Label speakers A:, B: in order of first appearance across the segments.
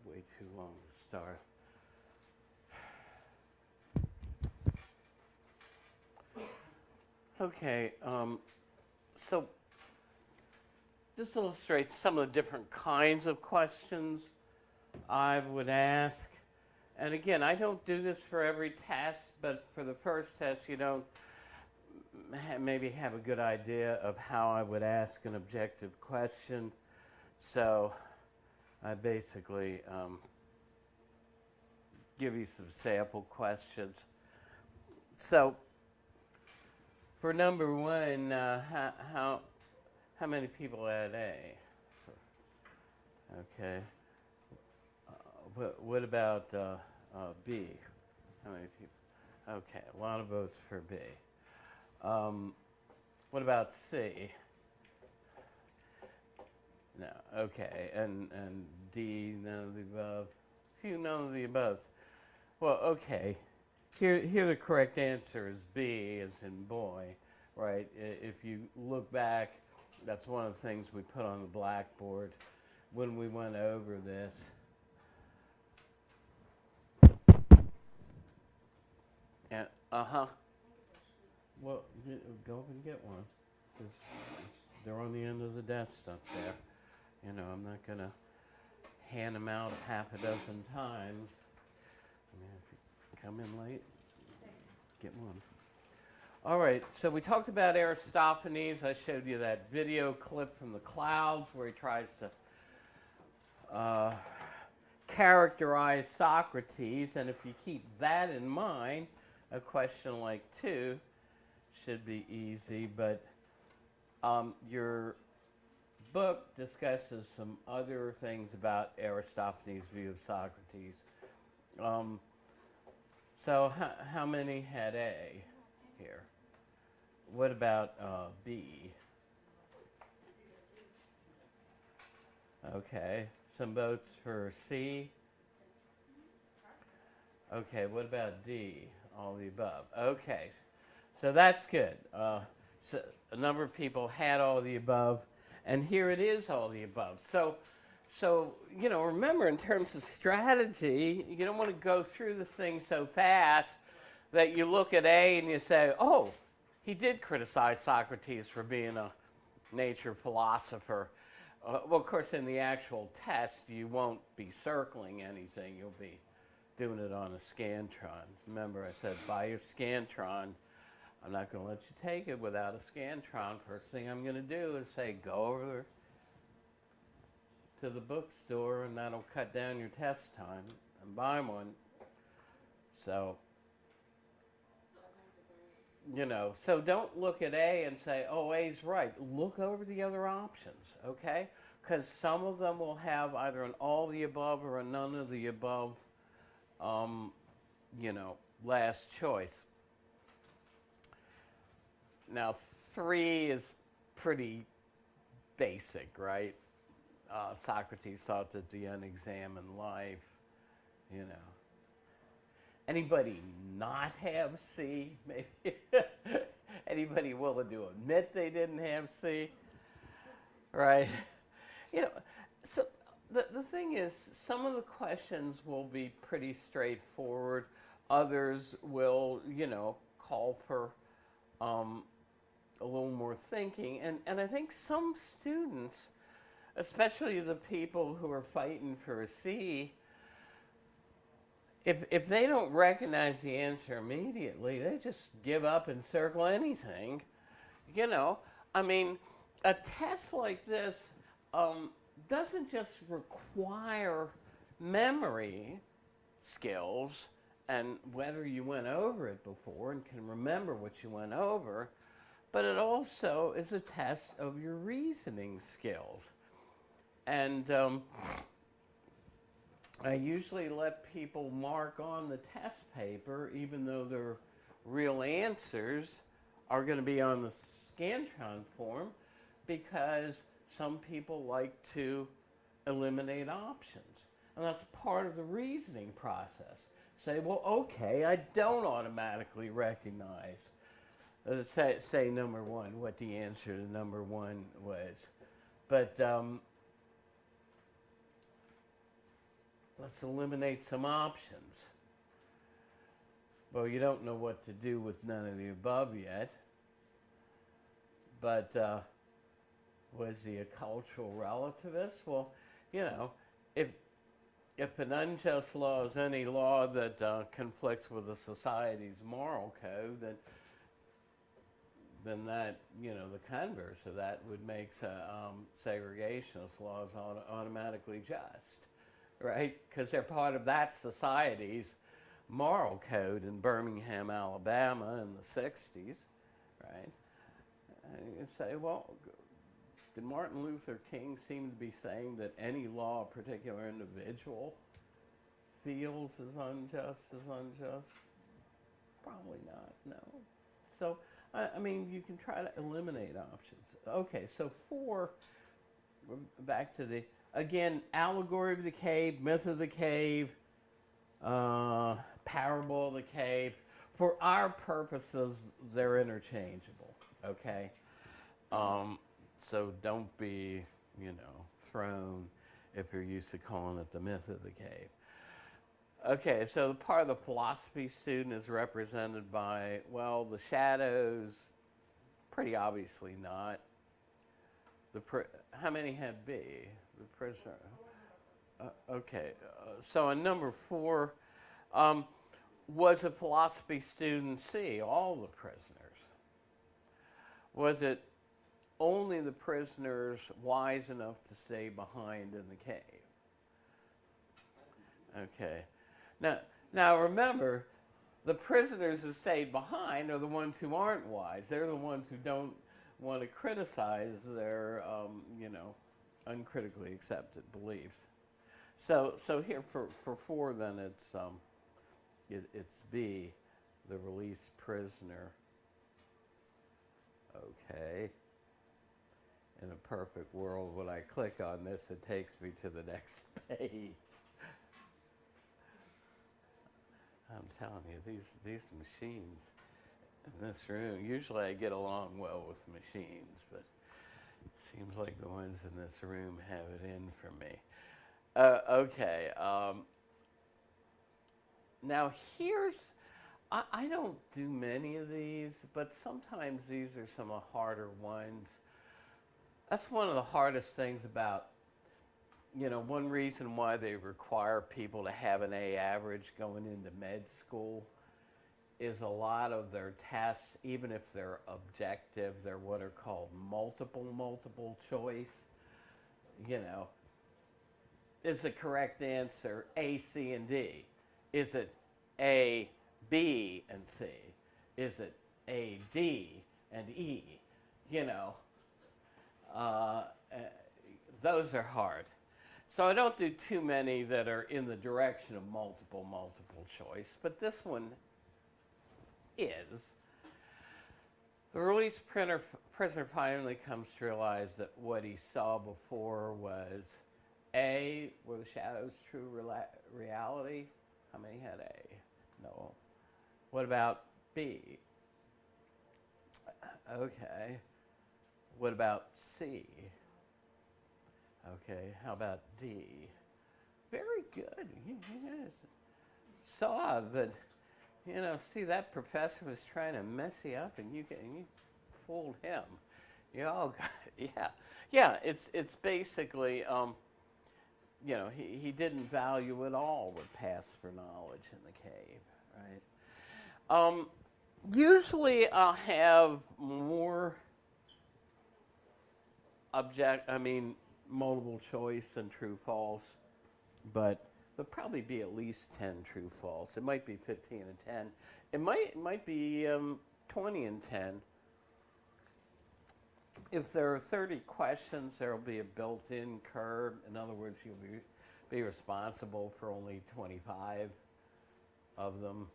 A: way too long to start. Okay, so this illustrates some of the different kinds of questions I would ask. And again, I don't do this for every test, but for the first test, you don't maybe have a good idea of how I would ask an objective question. So I basically give you some sample questions. So for number one, how many people had A? Okay. What about B? How many people? Okay, a lot of votes for B. What about C? No. Okay, and D, none of the above. Few none of the above. Well, okay. Here the correct answer is B, as in boy, right? If you look back, that's one of the things we put on the blackboard when we went over this. And, well, go up and get one. They're on the end of the desk up there. You know, I'm not going to hand them out half a dozen times. I mean, if you come in late, get one. All right, so we talked about Aristophanes. I showed you that video clip from the clouds where he tries to characterize Socrates. And if you keep that in mind, a question like 2 should be easy. But your book discusses some other things about Aristophanes' view of Socrates. So how many had A here? What about B? Okay, some votes for C. Okay, what about D? All the above. Okay, so that's good. So a number of people had all the above, and here it is, all the above. So you know, remember, in terms of strategy, you don't want to go through this thing so fast that you look at A and you say, oh, he did criticize Socrates for being a nature philosopher. Well, of course, in the actual test, you won't be circling anything. You'll be doing it on a Scantron. Remember, I said, buy your Scantron. I'm not going to let you take it without a Scantron. First thing I'm going to do is say, go over to the bookstore, and that'll cut down your test time, and buy one. So, you know, so don't look at A and say, oh, A's right. Look over the other options, okay? Because some of them will have either an all the above or a none of the above, you know, last choice. Now, 3 is pretty basic, right? Socrates thought that the unexamined life, you know. Anybody not have C? Maybe anybody willing to admit they didn't have C? Right? You know, so the thing is, some of the questions will be pretty straightforward. Others will, you know, call for a little more thinking. And I think some students, especially the people who are fighting for a C, if they don't recognize the answer immediately, they just give up and circle anything. You know, I mean, a test like this doesn't just require memory skills and whether you went over it before and can remember what you went over, but it also is a test of your reasoning skills. And I usually let people mark on the test paper, even though their real answers are going to be on the Scantron form, because some people like to eliminate options. And that's part of the reasoning process. Say, well, okay, I don't automatically recognize, say number 1, what the answer to number 1 was. But let's eliminate some options. Well, you don't know what to do with none of the above yet, but was he a cultural relativist? Well, you know, if an unjust law is any law that conflicts with a society's moral code, then that, you know, the converse of that would make segregationist laws automatically just, right? Because they're part of that society's moral code in Birmingham, Alabama in the 60s, right? And you say, well, did Martin Luther King seem to be saying that any law a particular individual feels is unjust? Probably not, no. So, I mean, you can try to eliminate options. Okay, so 4, back to the, again, allegory of the cave, myth of the cave, parable of the cave. For our purposes, they're interchangeable, okay? So don't be, you know, thrown if you're used to calling it the myth of the cave. Okay, so the part of the philosophy student is represented by, well, the shadows, pretty obviously not. How many had B? The prisoner. Okay, so on number 4, was a philosophy student C, all the prisoners? Was it only the prisoners wise enough to stay behind in the cave? Okay. Now remember, the prisoners who stayed behind are the ones who aren't wise. They're the ones who don't want to criticize their, you know, uncritically accepted beliefs. So here for 4, then it's B, the released prisoner. Okay. In a perfect world, when I click on this, it takes me to the next page. I'm telling you, these machines in this room, usually I get along well with machines, but it seems like the ones in this room have it in for me. Okay. Now here's, I don't do many of these, but sometimes these are some of the harder ones. That's one of the hardest things about, you know, one reason why they require people to have an A average going into med school is a lot of their tests, even if they're objective, they're what are called multiple choice. You know, is the correct answer A, C, and D? Is it A, B, and C? Is it A, D, and E? You know, those are hard. So I don't do too many that are in the direction of multiple choice, but this one is. The released prisoner finally comes to realize that what he saw before was A, were the shadows true reality? How many had A? No. What about B? Okay. What about C? Okay, how about D? Very good. You guys saw that, you know, see, that professor was trying to mess you up and you fooled him. You all got it. Yeah. Yeah, it's basically, you know, he didn't value at all what passed for knowledge in the cave, right? Usually I'll have more multiple choice than true false, but there'll probably be at least 10 true false. It might be 15 and 10. It might be 20 and 10. If there are 30 questions, there will be a built-in curve. In other words, you'll be responsible for only 25 of them.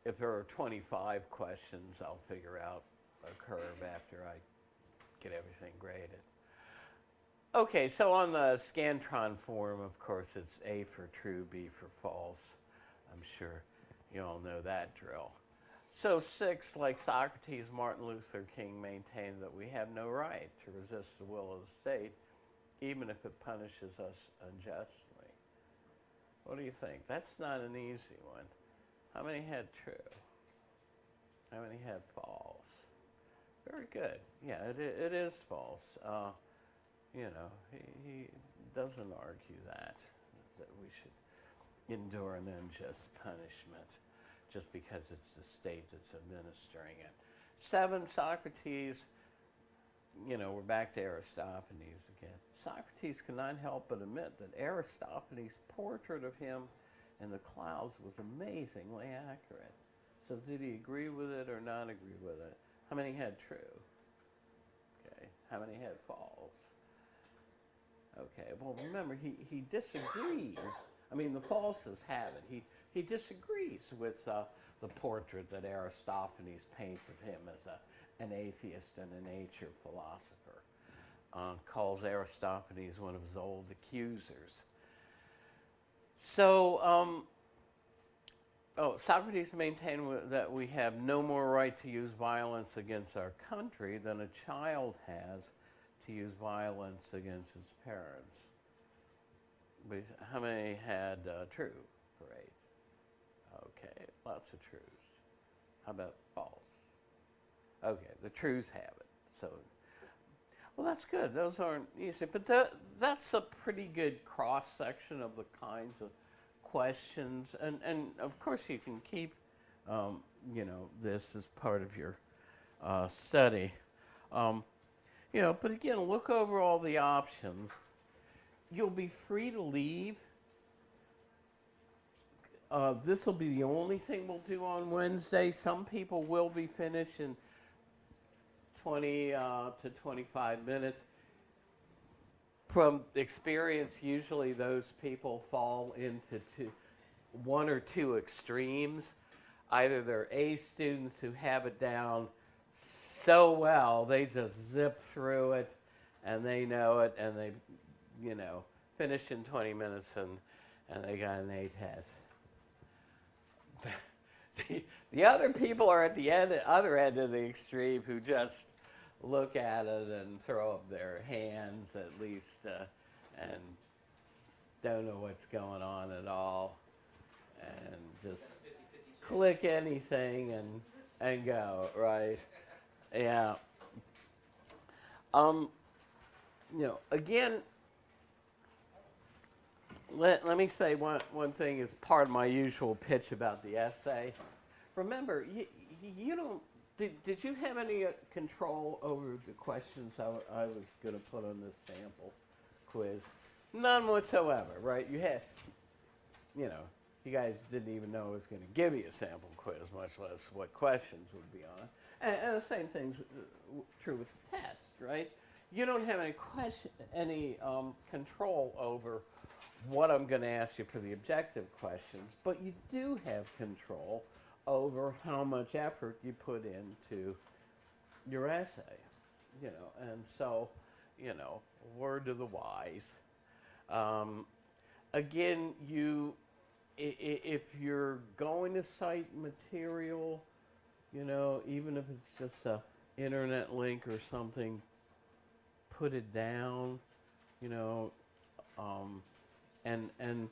A: If there are 25 questions, I'll figure out a curve after I get everything graded. Okay, so on the Scantron form, of course, it's A for true, B for false. I'm sure you all know that drill. So 6, like Socrates, Martin Luther King maintained that we have no right to resist the will of the state even if it punishes us unjustly. What do you think? That's not an easy one. How many had true? How many had false? Very good. Yeah, it is false. He doesn't argue that we should endure an unjust punishment just because it's the state that's administering it. 7, Socrates, we're back to Aristophanes again. Socrates could not help but admit that Aristophanes' portrait of him in the clouds was amazingly accurate. So did he agree with it or not agree with it? How many had true? Okay. How many had false? Okay. Well, remember, he disagrees. I mean, the falses have it. He disagrees with the portrait that Aristophanes paints of him as an atheist and a nature philosopher. Calls Aristophanes one of his old accusers. So, Socrates maintained that we have no more right to use violence against our country than a child has to use violence against his parents. But how many had true? Great. Okay, lots of truths. How about false? Okay, the truths have it. So, well, that's good. Those aren't easy, but that's a pretty good cross-section of the kinds of questions. And of course, you can keep, this as part of your study. But again, look over all the options. You'll be free to leave. This will be the only thing we'll do on Wednesday. Some people will be finished in 20 to 25 minutes. From experience, usually those people fall into one or two extremes. Either they're A students who have it down so well, they just zip through it, and they know it, and they, finish in 20 minutes, and they got an A test. The other people are at the other end of the extreme who just look at it and throw up their hands at least and don't know what's going on at all and just click anything and go, right? Yeah. Again, let me say one thing is part of my usual pitch about the essay. Remember, you don't. Did you have any control over the questions I was going to put on this sample quiz? None whatsoever, right? You had, you guys didn't even know I was going to give you a sample quiz, much less what questions would be on it. And the same thing's true with the test, right? You don't have any control over what I'm going to ask you for the objective questions, but you do have control over how much effort you put into your essay, and so, word to the wise. Again, if you're going to cite material, even if it's just an internet link or something, put it down, and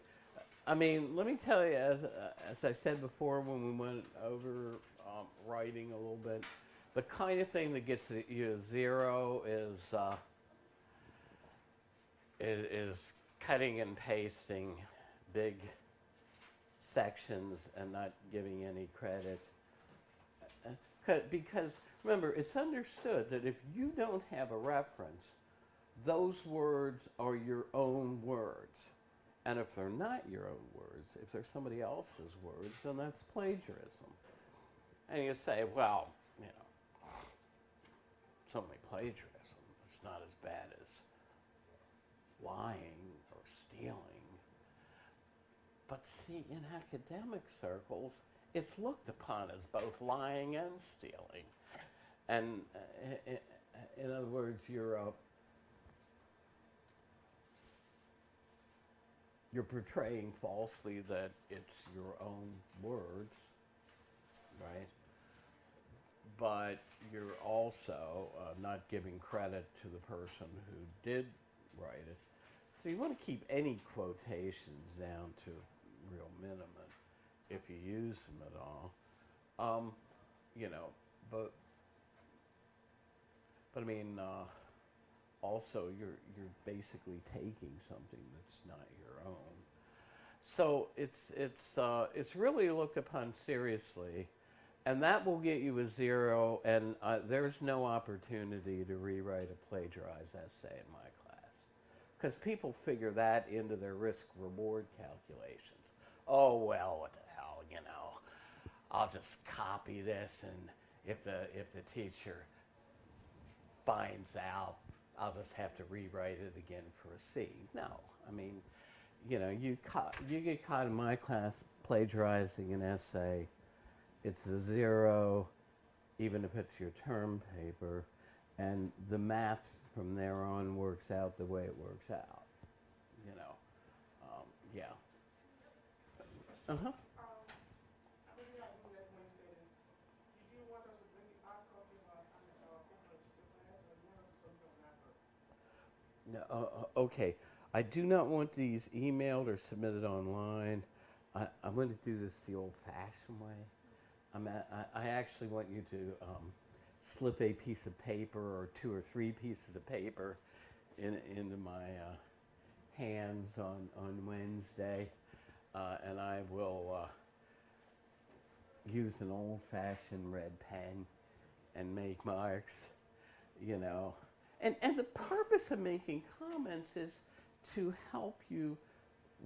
A: I mean, let me tell you, as I said before when we went over writing a little bit, the kind of thing that gets you a 0 is cutting and pasting big sections and not giving any credit. Because remember, it's understood that if you don't have a reference, those words are your own words. And if they're not your own words, if they're somebody else's words, then that's plagiarism. And you say, well, it's only plagiarism. It's not as bad as lying or stealing. But see, in academic circles, it's looked upon as both lying and stealing. And in other words, you're portraying falsely that it's your own words, right? But you're also not giving credit to the person who did write it. So you want to keep any quotations down to real minimum if you use them at all. You know, but I mean, also you're basically taking something that's not your own. So it's really looked upon seriously, and that will get you a 0. And there's no opportunity to rewrite a plagiarized essay in my class, because people figure that into their risk-reward calculations. Oh well, what the hell, you know? I'll just copy this, and if the teacher finds out, I'll just have to rewrite it again for a C. No, I mean, you know, you get caught in my class plagiarizing an essay, it's a 0, even if it's your term paper, and the math from there on works out the way it works out. You know, yeah. Uh huh. No, okay. I do not want these emailed or submitted online. I'm going to do this the old-fashioned way. I actually want you to slip a piece of paper or 2 or 3 pieces of paper into my hands on Wednesday, and I will use an old-fashioned red pen and make marks, you know. And the purpose of making comments is to help you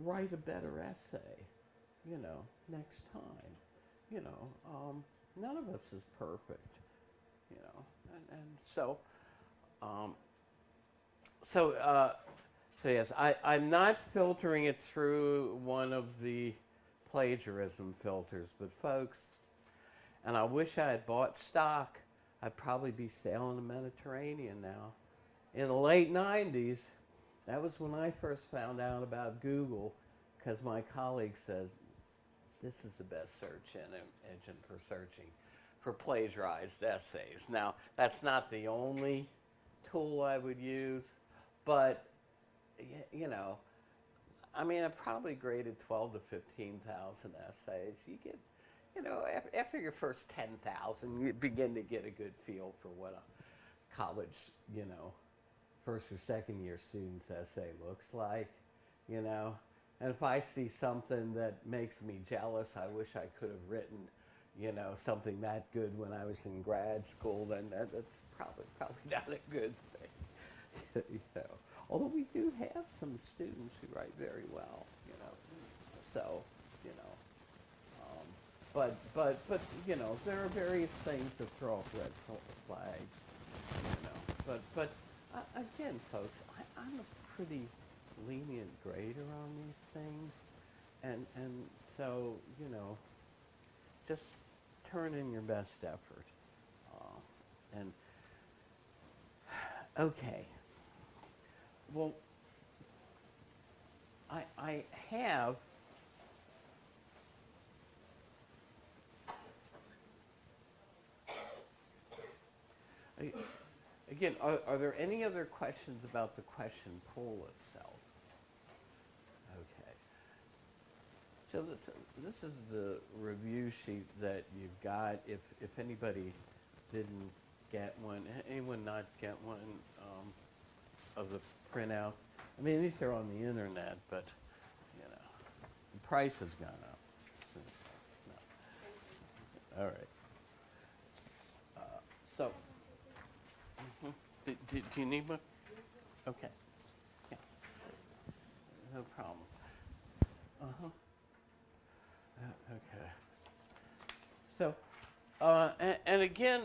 A: write a better essay, you know, next time. You know, none of us is perfect, you know. And so yes, I'm not filtering it through one of the plagiarism filters, but folks, and I wish I had bought stock, I'd probably be sailing the Mediterranean now. In the late 90s, that was when I first found out about Google, because my colleague says, this is the best search engine for searching for plagiarized essays. Now, that's not the only tool I would use, but, you know, I mean, I probably graded 12 to 15,000 essays. You get, you know, after your first 10,000, you begin to get a good feel for what a college, you know, first or second year student's essay looks like, you know. And if I see something that makes me jealous, I wish I could have written, you know, something that good when I was in grad school, then that's probably not a good thing. You know. Although we do have some students who write very well, you know. So, you know. But you know, there are various things that throw off red flags, you know. But again, folks, I'm a pretty lenient grader on these things, and so, you know, just turn in your best effort. And okay, well, I have again, are there any other questions about the question pool itself? Okay. So this is the review sheet that you've got. If anybody didn't get one, anyone not get one of the printouts? I mean, these are on the internet, but you know, the price has gone up since. No. All right. So, do you need one? Okay. Yeah. No problem. Uh-huh. Okay. So, and again,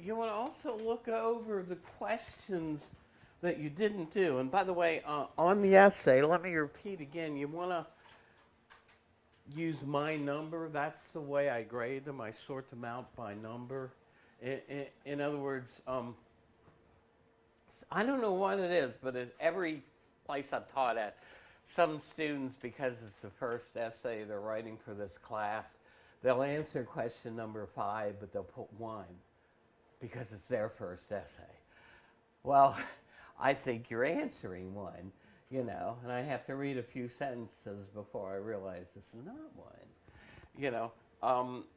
A: you want to also look over the questions that you didn't do. And by the way, on the essay, let me repeat again, you want to use my number. That's the way I grade them. I sort them out by number. In other words, I don't know what it is, but at every place I've taught at, some students, because it's the first essay they're writing for this class, they'll answer question number 5, but they'll put 1 because it's their first essay. Well, I think you're answering one, you know, and I have to read a few sentences before I realize this is not one, you know.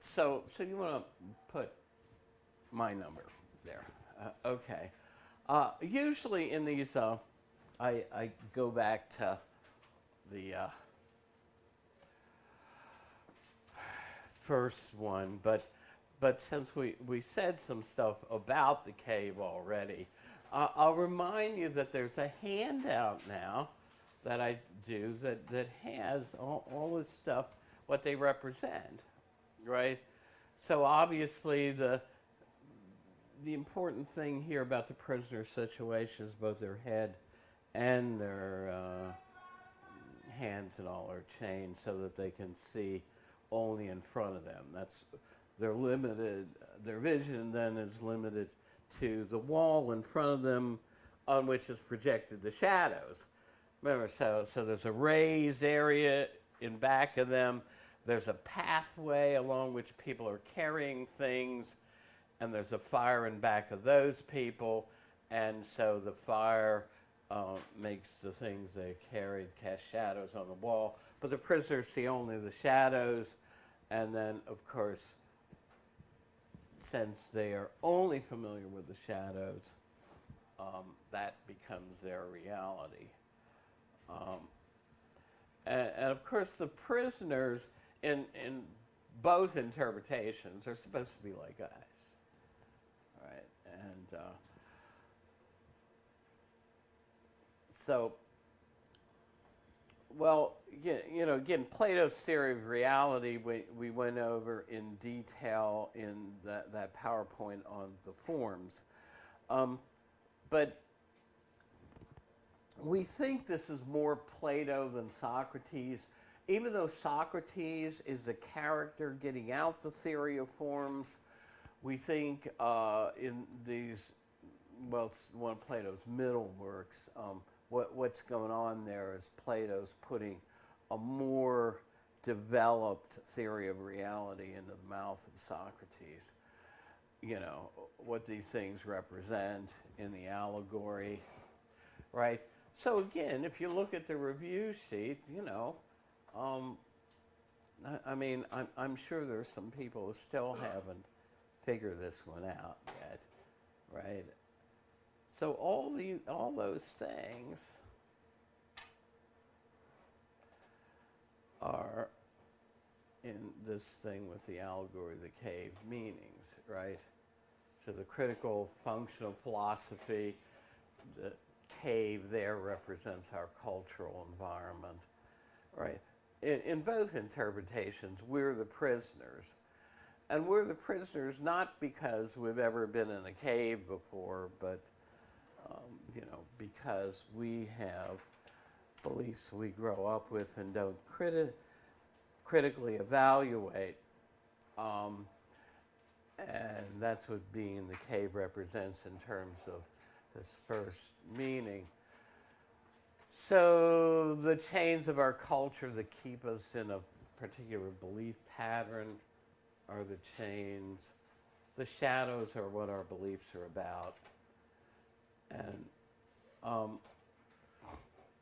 A: So you want to put my number there. Okay. Usually in these, I go back to the first one, but since we said some stuff about the cave already, I'll remind you that there's a handout now that I do that has all this stuff, what they represent, right? So obviously the important thing here about the prisoner situation is both their head and their hands and all are chained so that they can see only in front of them. That's they're limited. Their vision then is limited to the wall in front of them, on which is projected the shadows. Remember, so there's a raised area in back of them. There's a pathway along which people are carrying things, and there's a fire in back of those people, and so the fire makes the things they carried cast shadows on the wall. But the prisoners see only the shadows, and then, of course, since they are only familiar with the shadows, that becomes their reality. And of course, the prisoners in both interpretations are supposed to be like us, right? And so, well, you know, again, Plato's theory of reality we went over in detail in that PowerPoint on the forms. But we think this is more Plato than Socrates, even though Socrates is a character getting out the theory of forms. We think in these, well, it's one of Plato's middle works, what's going on there is Plato's putting a more developed theory of reality into the mouth of Socrates. You know, what these things represent in the allegory, right? So again, if you look at the review sheet, you know, I mean, I'm sure there's some people who still haven't figured this one out yet, right? So all those things are in this thing with the allegory of the cave meanings, right? So the critical functional philosophy, the cave there represents our cultural environment, right? In both interpretations, we're the prisoners. And we're the prisoners not because we've ever been in a cave before, but you know, because we have beliefs we grow up with and don't critically evaluate. And that's what being in the cave represents in terms of this first meaning. So the chains of our culture that keep us in a particular belief pattern are the chains. The shadows are what our beliefs are about. And,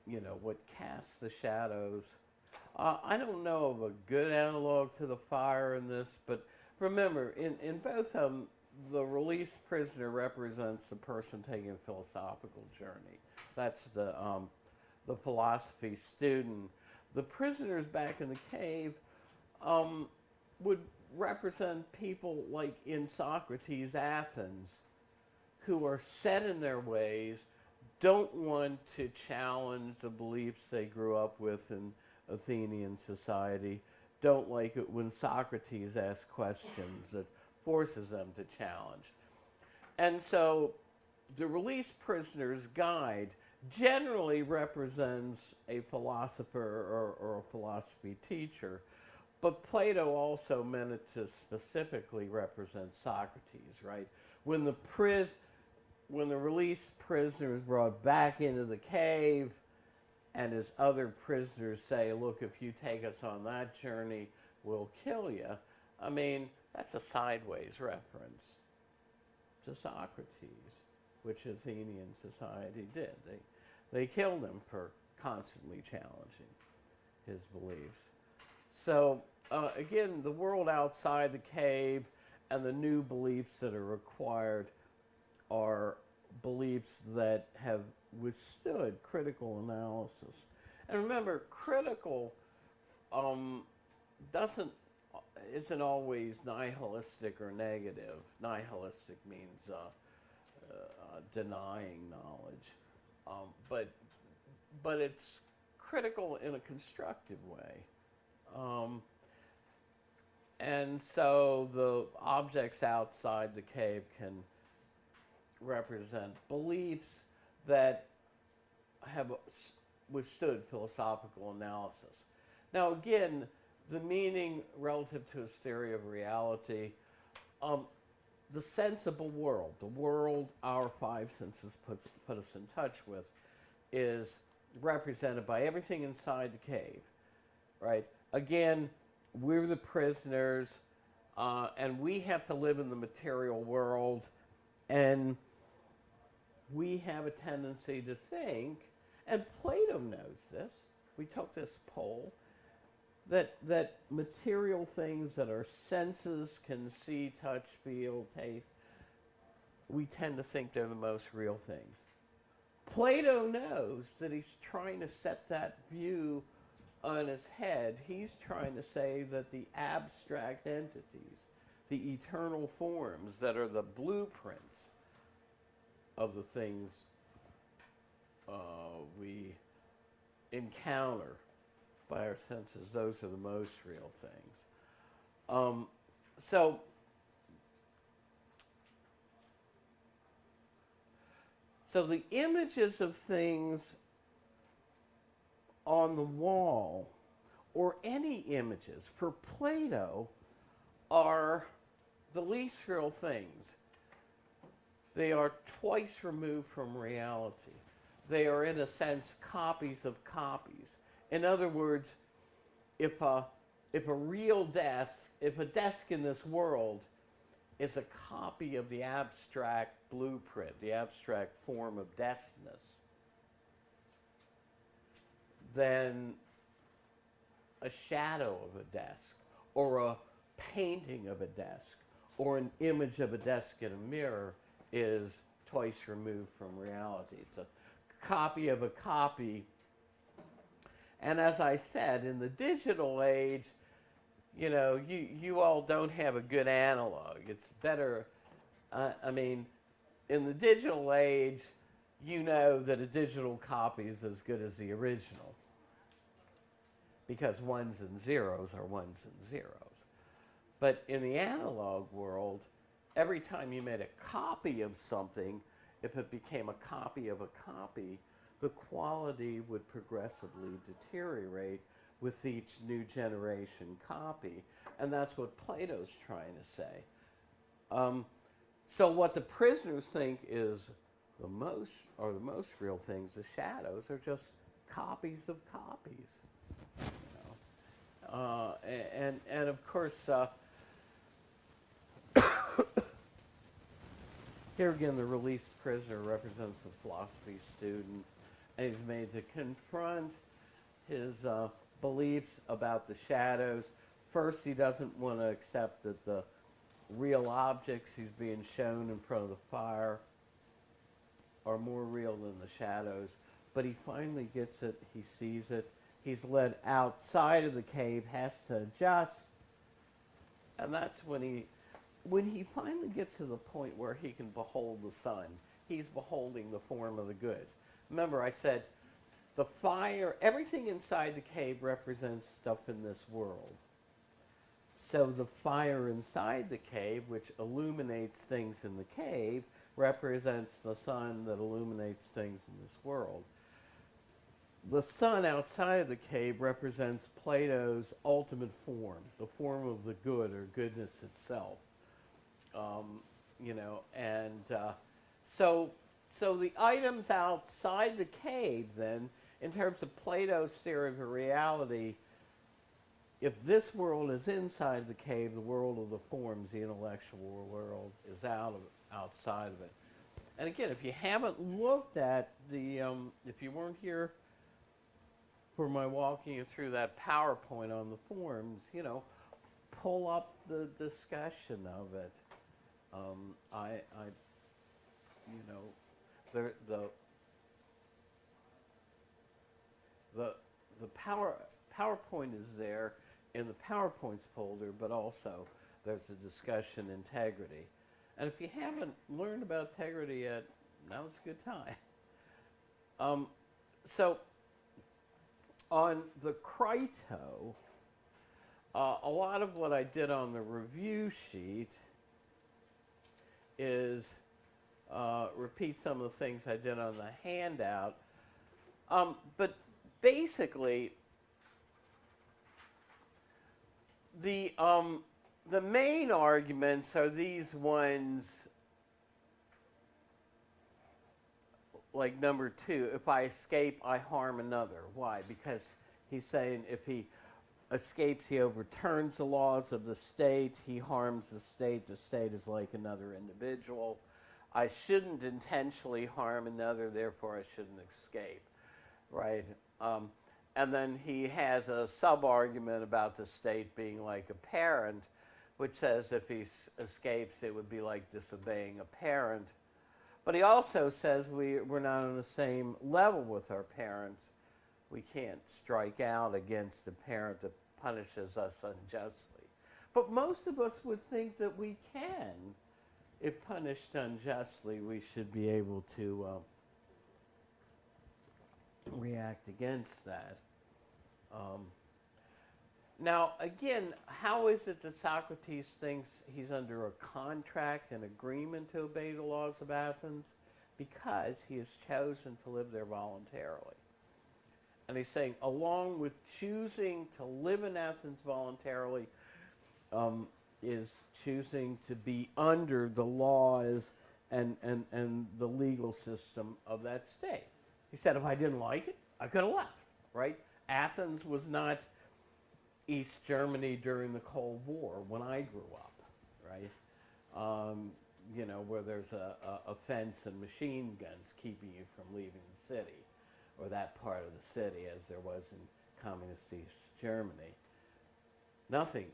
A: you know, what casts the shadows. I don't know of a good analog to the fire in this, but remember, in both of them, the released prisoner represents a person taking a philosophical journey. That's the philosophy student. The prisoners back in the cave would represent people like in Socrates' Athens, who are set in their ways, don't want to challenge the beliefs they grew up with in Athenian society, don't like it when Socrates asks questions that forces them to challenge. And so the released prisoner's guide generally represents a philosopher or a philosophy teacher, but Plato also meant it to specifically represent Socrates, right? When the released prisoner is brought back into the cave, and his other prisoners say, look, if you take us on that journey, we'll kill you. I mean, that's a sideways reference to Socrates, which Athenian society did. They killed him for constantly challenging his beliefs. So again, the world outside the cave and the new beliefs that are required are beliefs that have withstood critical analysis. And remember, critical doesn't isn't always nihilistic or negative. Nihilistic means denying knowledge, but it's critical in a constructive way. And so the objects outside the cave can represent beliefs that have withstood philosophical analysis. Now, again, the meaning relative to his theory of reality, the sensible world, the world our five senses put us in touch with, is represented by everything inside the cave, right? Again, we're the prisoners, and we have to live in the material world, and we have a tendency to think, and Plato knows this, we took this poll, that material things that our senses can see, touch, feel, taste, we tend to think they're the most real things. Plato knows that he's trying to set that view on its head. He's trying to say that the abstract entities, the eternal forms that are the blueprints of the things we encounter by our senses, those are the most real things. So the images of things on the wall, or any images, for Plato, are the least real things. They are twice removed from reality. They are, in a sense, copies of copies. In other words, if a real desk, if a desk in this world is a copy of the abstract blueprint, the abstract form of deskness, then a shadow of a desk, or a painting of a desk, or an image of a desk in a mirror is twice removed from reality. It's a copy of a copy. And as I said, in the digital age, you all don't have a good analog. It's better, in the digital age, you know that a digital copy is as good as the original, because ones and zeros are ones and zeros. But in the analog world, every time you made a copy of something, if it became a copy of a copy, the quality would progressively deteriorate with each new generation copy. And that's what Plato's trying to say. So what the prisoners think is the most real things, the shadows, are just copies of copies. And of course, here again, the released prisoner represents a philosophy student, and he's made to confront his beliefs about the shadows. First, he doesn't want to accept that the real objects he's being shown in front of the fire are more real than the shadows. But he finally gets it, he sees it. He's led outside of the cave, has to adjust. And that's when he finally gets to the point where he can behold the sun. He's beholding the form of the good. Remember, I said the fire, everything inside the cave represents stuff in this world. So the fire inside the cave, which illuminates things in the cave, represents the sun that illuminates things in this world. The sun outside of the cave represents Plato's ultimate form, the form of the good or goodness itself. So the items outside the cave, then, in terms of Plato's theory of reality, if this world is inside the cave, the world of the forms, the intellectual world, is outside of it. And again, if you haven't looked at the, if you weren't here for my walking you through that PowerPoint on the forms, pull up the discussion of it. You know, the PowerPoint is there in the PowerPoints folder, but also there's a discussion integrity. And if you haven't learned about integrity yet, now's a good time. So on the Crito, a lot of what I did on the review sheet is repeat some of the things I did on the handout. But basically, the main arguments are these ones, like number 2, if I escape, I harm another. Why? Because he's saying if he escapes, he overturns the laws of the state, he harms the state is like another individual. I shouldn't intentionally harm another, therefore I shouldn't escape, right? And then he has a sub-argument about the state being like a parent, which says if he escapes, it would be like disobeying a parent. But he also says we're not on the same level with our parents. We can't strike out against a parent that punishes us unjustly. But most of us would think that we can. If punished unjustly, we should be able to react against that. Now, again, how is it that Socrates thinks he's under a contract, an agreement to obey the laws of Athens? Because he has chosen to live there voluntarily. And he's saying, along with choosing to live in Athens voluntarily, is choosing to be under the laws and the legal system of that state. He said, if I didn't like it, I could have left, right? Athens was not East Germany during the Cold War when I grew up, right? Where there's a fence and machine guns keeping you from leaving the city, or that part of the city, as there was in communist East Germany. Nothing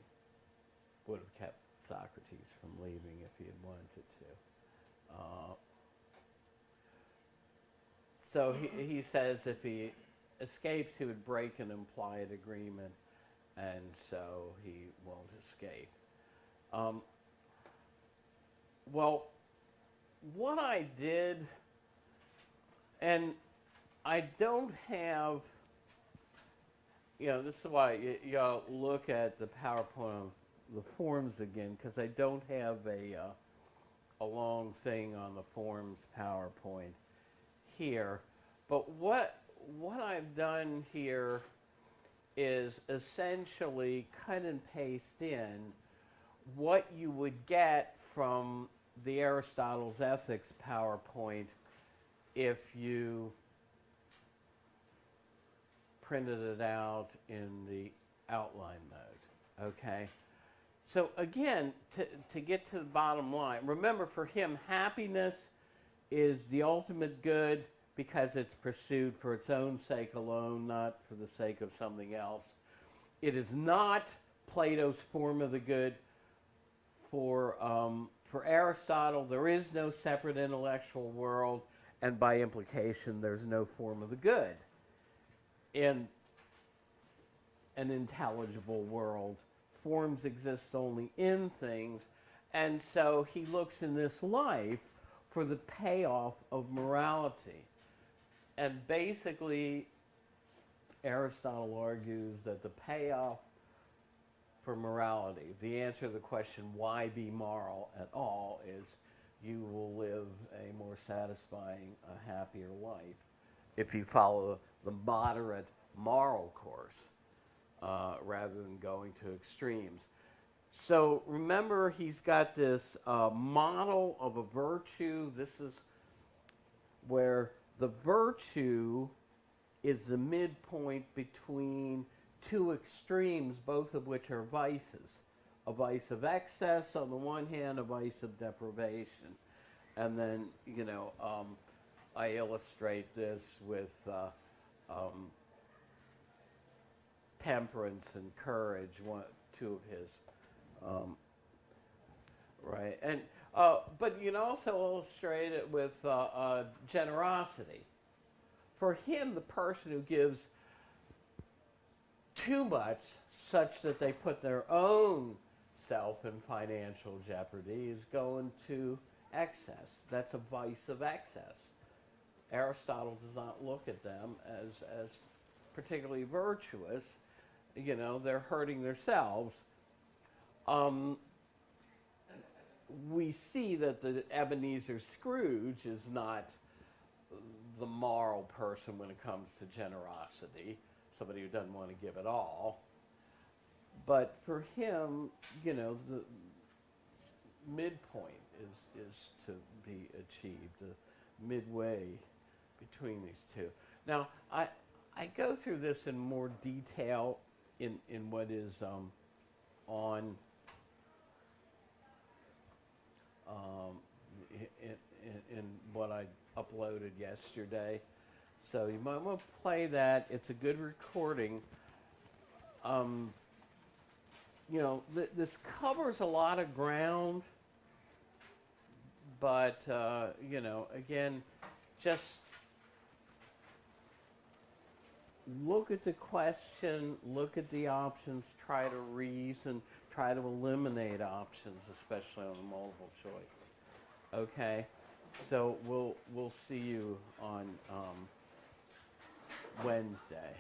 A: would have kept Socrates from leaving if he had wanted to. So he says if he escapes, he would break an implied agreement, and so he won't escape. Well, what I did, and I don't have, this is why you ought to look at the PowerPoint of the forms again, because I don't have a long thing on the forms PowerPoint here. But what I've done here is essentially cut and paste in what you would get from the Aristotle's Ethics PowerPoint if you printed it out in the outline mode, okay? So again, to get to the bottom line, remember for him, happiness is the ultimate good because it's pursued for its own sake alone, not for the sake of something else. It is not Plato's form of the good. For Aristotle, there is no separate intellectual world, and by implication, there's no form of the good in an intelligible world. Forms exist only in things, and so he looks in this life for the payoff of morality. And basically, Aristotle argues that the payoff for morality, the answer to the question, why be moral at all, is you will live a more satisfying, a happier life if you follow the moderate moral course rather than going to extremes. So remember, he's got this model of a virtue. This is where the virtue is the midpoint between two extremes, both of which are vices. A vice of excess on the one hand, a vice of deprivation. And then, I illustrate this with temperance and courage, two of his, right? And but you can also illustrate it with generosity. For him, the person who gives too much, such that they put their own self in financial jeopardy, is going to excess. That's a vice of excess. Aristotle does not look at them as particularly virtuous. They're hurting themselves. We see that the Ebenezer Scrooge is not the moral person when it comes to generosity, somebody who doesn't want to give it all. But for him, the midpoint is to be achieved, the midway between these two. Now, I go through this in more detail in what is on in what I uploaded yesterday. So you might want to play that. It's a good recording. This covers a lot of ground, but again, just look at the question, look at the options, try to reason, try to eliminate options, especially on the multiple choice. Okay, so we'll see you on Wednesday.